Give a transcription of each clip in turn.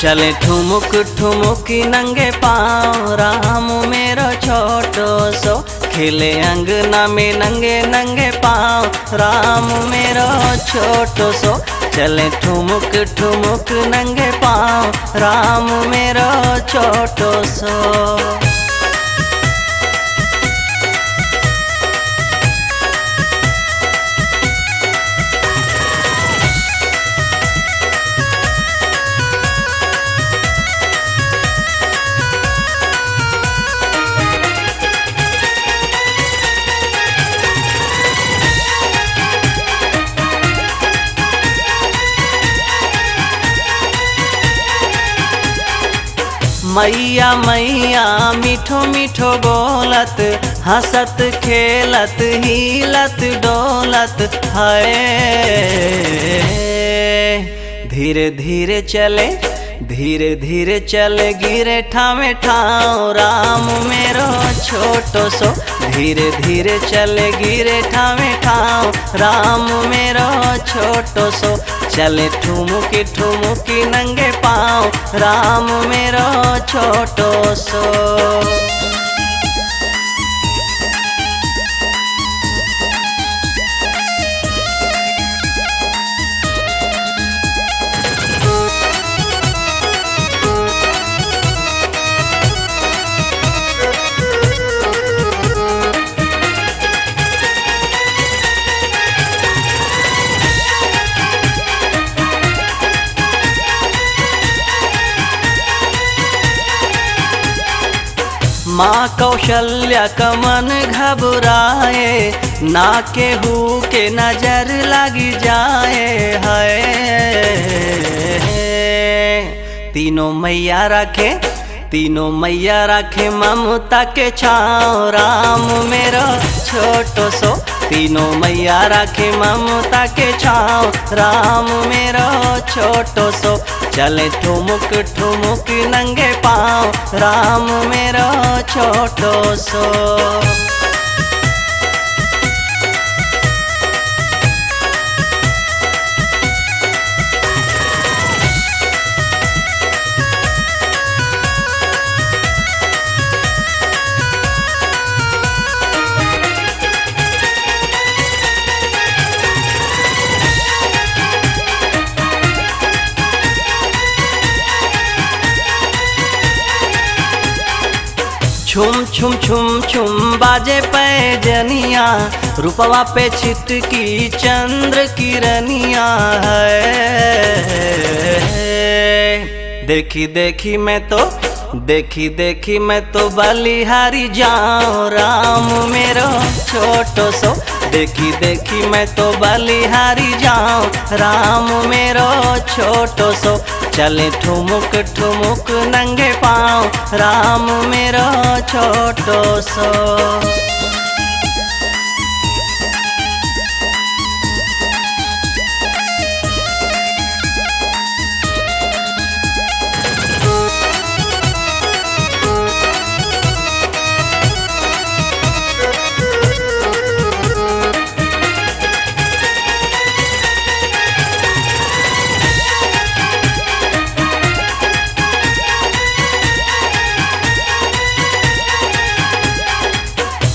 चले ठुमुक ठुमुकी नंगे पाँव, राम मेरो छोटो सो खेले अंगना में नंगे नंगे पाँव, राम मेरो छोटो सो चले ठुमुक ठुमुक नंगे पाँव, राम मेरो छोटो सो। मैया मैया मीठो मीठो बोलत, हंसत खेलत हिलत डोलत है। धीरे धीरे चले धीरे धीरे चले गिरे ठामे ठाव, राम मेरो छोटो सो धीरे धीरे चले गिरे ठामे ठाव, राम मेरो छोटो सो चले ठुमुकी ठुमुकी नंगे पाँव, राम मेरो छोटो सो। माँ कौशल्या का मन घबराए, ना केहू के नजर लगी जाए है। तीनों मैया रखे ममता के छाँव, राम मेरो छोटो सो तीनों मैया रखे ममता के छाँव, राम मेरो छोटो सो चले ठुमुक ठुमुक नंगे पाँव, राम मेरो छोटो सो। छुम छुम छुम छुम बाजे पैजनिया, रूपवा पे छिटकी चंद्र किरनिया है। देखी देखी मैं तो बलिहारी जाऊं, राम मेरो छोटो सो देखी देखी मैं तो बलिहारी जाऊं, राम मेरो छोटो सो चले ठुमुक ठुमुक नंगे पाँव, राम मेरो छोटो सो।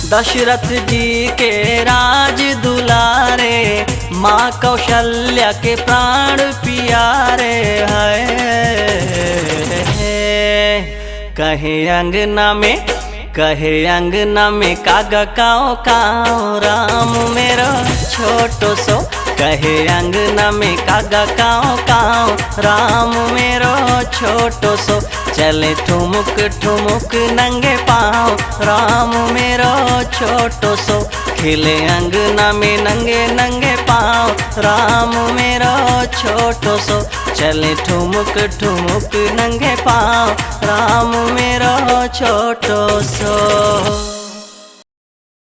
दशरथ जी के राज दुलारे, माँ कौशल्या के प्राण प्यारे है। कहे अंगना में कागा काओ काओ, राम मेरो छोटो सो कहे अंगना में कागा काओ काओ, राम मेरो छोटो सो चले ठुमुक ठुमुक नंगे पाँव, राम मेरो छोटो सो खेले अंगना में नंगे नंगे पाँव, राम मेरो छोटो सो चले ठुमुक ठुमुक नंगे पाँव, राम मेरो छोटो सो।